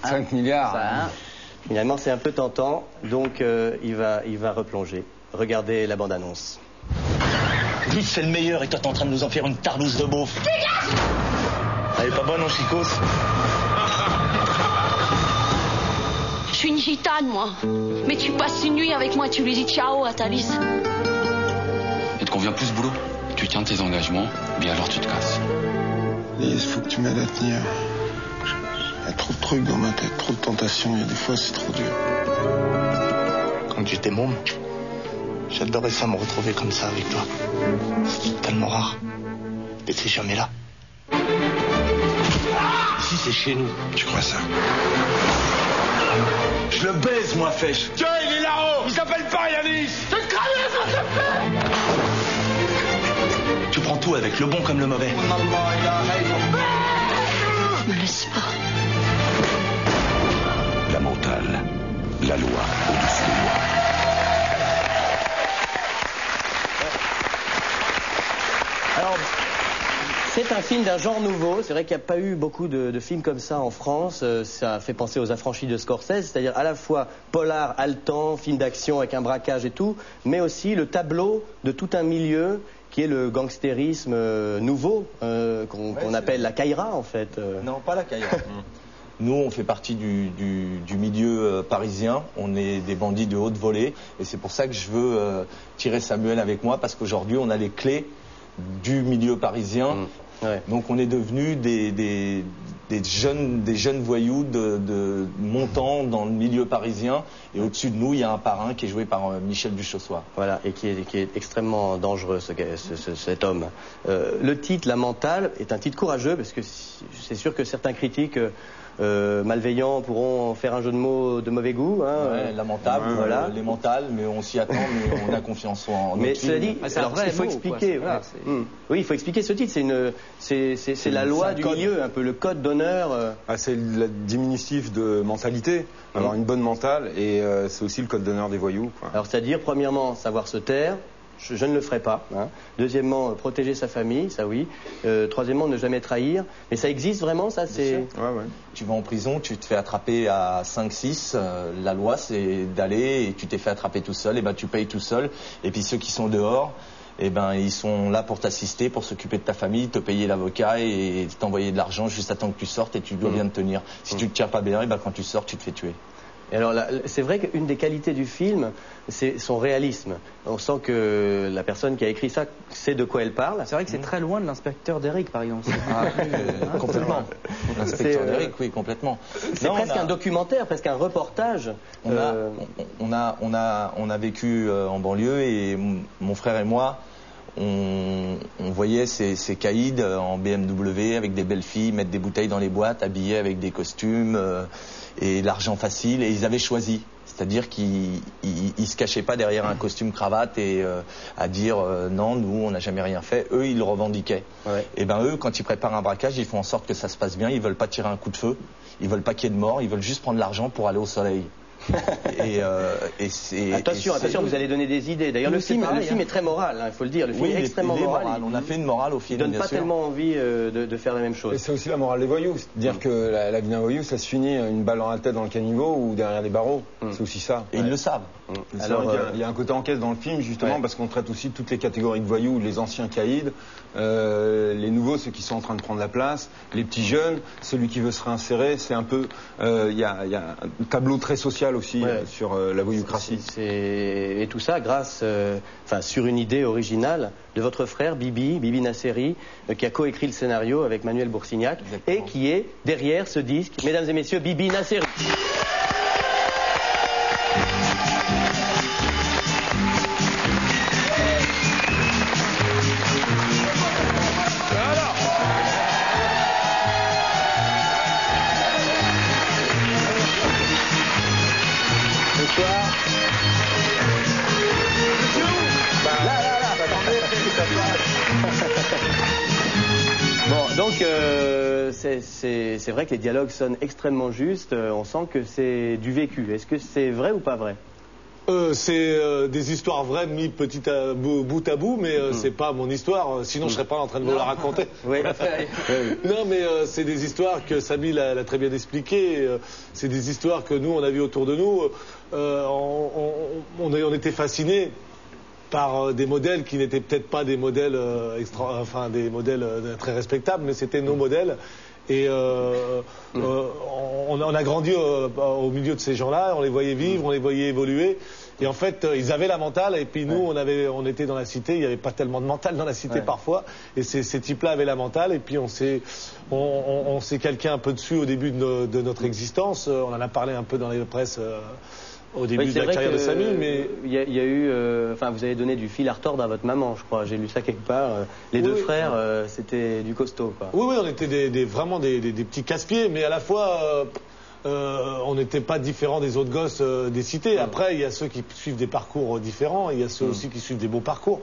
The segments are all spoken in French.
5 milliards. Ça, hein. Finalement, c'est un peu tentant, donc il va replonger. Regardez la bande-annonce. Lui, c'est le meilleur et toi, t'es en train de nous en faire une tarlouse de beauf. Dégage! Elle est pas bonne, en chicos? Je suis une gitane, moi. Mais tu passes une nuit avec moi et tu lui dis ciao à Thalys. Il te convient plus ce boulot? Tu tiens tes engagements, bien alors tu te casses. Il faut que tu m'aides à tenir. Il y a trop de trucs dans ma tête, trop de tentations, et des fois c'est trop dur. Quand j'étais môme, j'adorais ça me retrouver comme ça avec toi. C'est tellement rare. Et c'est jamais là. Ici, c'est chez nous. Tu crois ça? Je le baise, moi, Fèche. Tiens, il est là-haut. Il s'appelle pas Yanis. C'est le crâne, ça se fait. Tu prends tout avec le bon comme le mauvais. Me laisse pas. La mentale, la loi au-dessus des lois. Alors, c'est un film d'un genre nouveau. C'est vrai qu'il n'y a pas eu beaucoup de films comme ça en France. Ça fait penser aux Affranchis de Scorsese, c'est-à-dire à la fois polar haletant, film d'action avec un braquage et tout, mais aussi le tableau de tout un milieu qui est le gangstérisme nouveau, qu'on appelle la Caïra en fait. Non, pas la Caïra. Nous, on fait partie du milieu parisien. On est des bandits de haute volée. Et c'est pour ça que je veux tirer Samuel avec moi, parce qu'aujourd'hui, on a les clés du milieu parisien. Ouais. Donc, on est devenus des jeunes voyous de montant dans le milieu parisien. Et au-dessus de nous, il y a un parrain qui est joué par Michel Duchossois. Voilà, et qui est extrêmement dangereux, cet homme. Le titre, La Mentale, est un titre courageux, parce que c'est sûr que certains critiques malveillants pourront faire un jeu de mots de mauvais goût. Hein, ouais, lamentable, voilà. Les mentales, mais on s'y attend, mais on a confiance en mais notre cela film. dit, alors il faut expliquer. Voilà, oui, il faut expliquer ce titre. C'est la loi du milieu, un peu le code d'honneur. C'est le diminutif de mentalité, avoir une bonne mentale, et c'est aussi le code d'honneur des voyous. Quoi. Alors c'est-à-dire, premièrement, savoir se taire. Je ne le ferai pas. Hein. Deuxièmement, protéger sa famille, ça oui. Troisièmement, ne jamais trahir. Mais ça existe vraiment, ça c'est... Ouais. Tu vas en prison, tu te fais attraper à 5-6. La loi, c'est d'aller et tu t'es fait attraper tout seul. Et ben tu payes tout seul. Et puis ceux qui sont dehors, et ben ils sont là pour t'assister, pour s'occuper de ta famille, te payer l'avocat et t'envoyer de l'argent juste à temps que tu sortes et tu dois bien te tenir. Si tu te tiens pas bien, et ben quand tu sors, tu te fais tuer. Et alors, c'est vrai qu'une des qualités du film, c'est son réalisme. On sent que la personne qui a écrit ça sait de quoi elle parle. C'est vrai que c'est très loin de l'inspecteur d'Eric, par exemple. Complètement. L'inspecteur d'Eric, oui, complètement. C'est presque un documentaire, presque un reportage. On a vécu en banlieue, et mon frère et moi, on voyait ces caïds en BMW avec des belles filles, mettre des bouteilles dans les boîtes, habillés avec des costumes et l'argent facile, et ils avaient choisi. C'est-à-dire qu'ils se cachaient pas derrière un costume cravate et à dire non, nous on n'a jamais rien fait. Eux, ils le revendiquaient. Ouais. Et ben eux, quand ils préparent un braquage, ils font en sorte que ça se passe bien. Ils veulent pas tirer un coup de feu, ils veulent pas qu'il y ait de mort, ils veulent juste prendre l'argent pour aller au soleil. Attention, vous allez donner des idées. D'ailleurs, le film est très moral, il faut le dire. Le film est extrêmement moral. On a fait une morale au film. Il donne pas tellement envie de faire la même chose. Et c'est aussi la morale des voyous. C'est-à-dire que la vie d'un voyou, ça se finit une balle dans la tête dans le caniveau ou derrière des barreaux. C'est aussi ça. Et ils le savent. Alors, il y a un côté enquête dans le film, justement, parce qu'on traite aussi toutes les catégories de voyous, les anciens caïds, les nouveaux, ceux qui sont en train de prendre la place, les petits jeunes, celui qui veut se réinsérer. C'est un peu... Il y a un tableau très social aussi sur la voyoucratie. Et tout ça grâce, sur une idée originale de votre frère Bibi Nasseri, qui a coécrit le scénario avec Manuel Boursignac. Exactement. Et qui est derrière ce disque, mesdames et messieurs, Bibi Nasseri. C'est vrai que les dialogues sonnent extrêmement justes. On sent que c'est du vécu. Est-ce que c'est vrai ou pas vrai? C'est des histoires vraies mises bout à bout, mais c'est pas mon histoire. Sinon, je serais pas en train de vous la raconter. Oui. Non, mais c'est des histoires que Samy l'a très bien expliqué. C'est des histoires que nous, on a vues autour de nous. On était fascinés par des modèles qui n'étaient peut-être pas des modèles des modèles très respectables, mais c'était nos modèles. Et on a grandi au milieu de ces gens-là, on les voyait vivre, on les voyait évoluer. Et en fait, ils avaient la mentale, et puis nous, on était dans la cité, il n'y avait pas tellement de mental dans la cité parfois. Et ces types-là avaient la mentale, et puis on s'est calqué un peu dessus au début de notre existence. On en a parlé un peu dans les presses. Au début de la carrière de Samy, mais il y a eu, vous avez donné du fil à retordre à votre maman, je crois. J'ai lu ça quelque part. Les deux frères, c'était du costaud, quoi. Oui, on était vraiment des petits casse-pieds, mais à la fois, on n'était pas différents des autres gosses des cités. Après, il y a ceux qui suivent des parcours différents, il y a ceux aussi qui suivent des beaux parcours.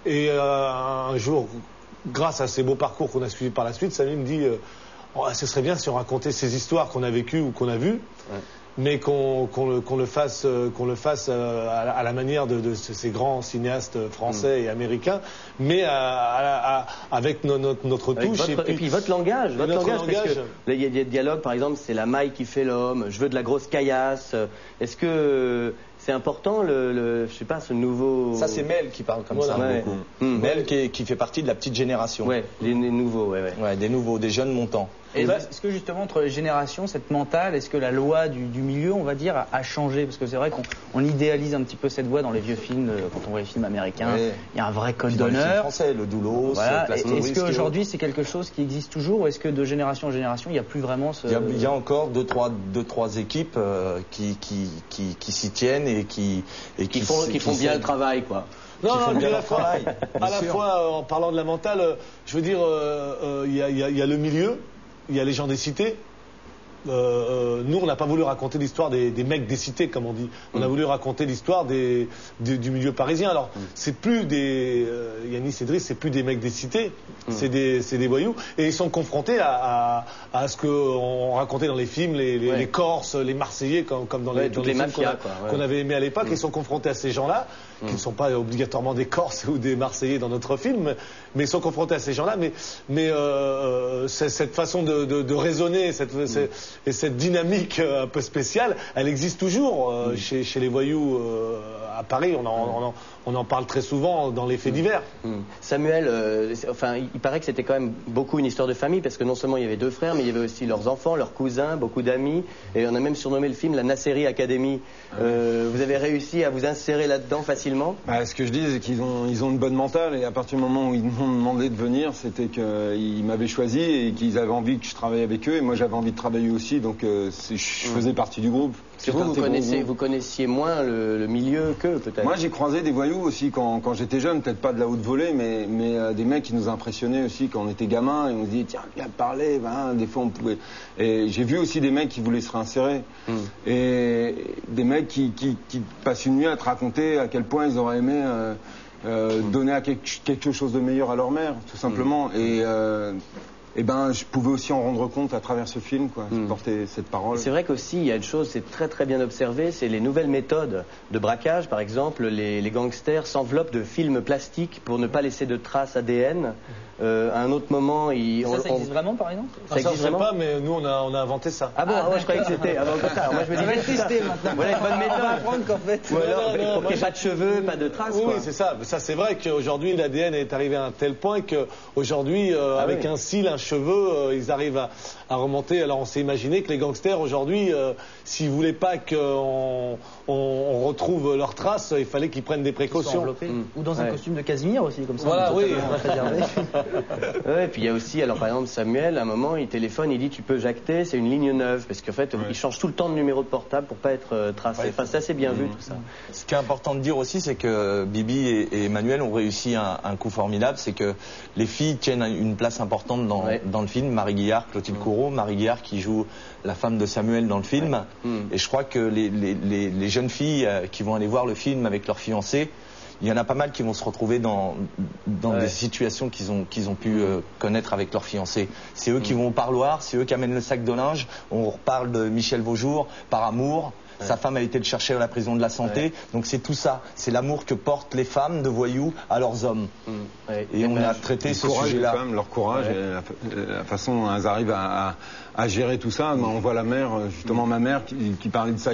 Et un jour, grâce à ces beaux parcours qu'on a suivis par la suite, Samy me dit, ce serait bien si on racontait ces histoires qu'on a vécues ou qu'on a vues. Mais qu'on le fasse à la manière de ces grands cinéastes français et américains, mais avec notre touche. Et puis votre langage. Parce que il y a des dialogues, par exemple, c'est la maille qui fait l'homme, je veux de la grosse caillasse. Est-ce que c'est important, je sais pas, ce nouveau... Ça, c'est Mel qui parle comme ça beaucoup. Mel qui fait partie de la petite génération. Ouais, les nouveaux, Ouais, des nouveaux, des jeunes montants. Est-ce que justement, entre les générations, cette mentale, est-ce que la loi du milieu, on va dire, a changé? Parce que c'est vrai qu'on idéalise un petit peu cette voie dans les vieux films, quand on voit les films américains, il y a un vrai code d'honneur. Dans les films français, le Doulos, voilà. Est-ce qu'aujourd'hui, c'est quelque chose qui existe toujours, ou est-ce que de génération en génération, il n'y a plus vraiment ce... Il y a encore deux, trois équipes qui s'y tiennent et qui font bien le travail, quoi. Non, mais à la fois, en parlant de la mentale, je veux dire, il y a le milieu, il y a les gens des cités. Nous, on n'a pas voulu raconter l'histoire des mecs des cités, comme on dit. On a voulu raconter l'histoire du milieu parisien. Alors, c'est plus des Yanis et Driss, c'est plus des mecs des cités, c'est des voyous, et ils sont confrontés à ce qu'on racontait dans les films, les Corses, les Marseillais, comme dans les films mafias qu'on avait aimés à l'époque. Ils sont confrontés à ces gens-là, qui ne sont pas obligatoirement des Corses ou des Marseillais dans notre film, mais ils sont confrontés à ces gens-là. Mais cette façon de raisonner, et cette dynamique un peu spéciale, elle existe toujours chez les voyous à Paris. On en parle très souvent dans les faits divers. Samuel, il paraît que c'était quand même beaucoup une histoire de famille, parce que non seulement il y avait deux frères, mais il y avait aussi leurs enfants, leurs cousins, beaucoup d'amis, et on a même surnommé le film la Nasseri Academy. Vous avez réussi à vous insérer là-dedans facilement? Ce que je dis, c'est qu'ils ont une bonne mentale, et à partir du moment où ils m'ont demandé de venir, c'était qu'ils m'avaient choisi et qu'ils avaient envie que je travaille avec eux, et moi j'avais envie de travailler aussi, donc je faisais partie du groupe. Parce que vous connaissiez moins le milieu qu'eux, peut-être. Moi, j'ai croisé des voyous aussi quand j'étais jeune, peut-être pas de la haute volée, mais des mecs qui nous impressionnaient aussi quand on était gamin, et on se disait, tiens, viens parler, des fois on pouvait... Et j'ai vu aussi des mecs qui voulaient se réinsérer, et des mecs qui passent une nuit à te raconter à quel point ils auraient aimé donner quelque chose de meilleur à leur mère, tout simplement. Et je pouvais aussi en rendre compte à travers ce film, porter cette parole. C'est vrai qu'aussi, il y a une chose, c'est très très bien observé, c'est les nouvelles méthodes de braquage. Par exemple, les gangsters s'enveloppent de films plastiques pour ne pas laisser de traces ADN. À un autre moment, ça existe vraiment, par exemple? Ça existe vraiment pas, mais nous, on a inventé ça. Ah bon, je croyais que c'était avant que ça. Moi, je me disais, tester maintenant. Voilà une bonne méthode. On va apprendre qu'en fait... Ou alors, pour qu'il n'y ait pas de cheveux, pas de traces. Oui, c'est ça. Ça, c'est vrai qu'aujourd'hui, l'ADN est arrivé à un tel point qu'aujourd'hui, avec un cil, un cheveu, ils arrivent à remonter. Alors, on s'est imaginé que les gangsters, aujourd'hui, s'ils voulaient pas qu'on retrouve leurs traces, il fallait qu'ils prennent des précautions. Ou dans un costume de Casimir aussi, comme ça. Voilà, oui. Et puis il y a aussi, alors par exemple Samuel, à un moment il téléphone, il dit tu peux jacter, c'est une ligne neuve, parce qu'en fait il change tout le temps de numéro de portable pour pas être tracé. Enfin c'est assez bien vu tout ça. Ce qui est important de dire aussi, c'est que Bibi et Emmanuel ont réussi un coup formidable, c'est que les filles tiennent une place importante dans le film. Marie Guillard, Clotilde Courreau, Marie Guillard qui joue la femme de Samuel dans le film, et je crois que les jeunes filles qui vont aller voir le film avec leurs fiancés, il y en a pas mal qui vont se retrouver dans des situations qu'ils ont pu connaître avec leur fiancé. C'est eux qui vont au parloir, c'est eux qui amènent le sac de linge. On reparle de Michel Vaujour, par amour. Sa femme a été le chercher à la prison de la Santé. Donc c'est tout ça. C'est l'amour que portent les femmes de voyous à leurs hommes. Et on a traité ce sujet-là. Leur courage et la façon dont elles arrivent à gérer tout ça. On voit la mère, justement ma mère, qui parlait de ça.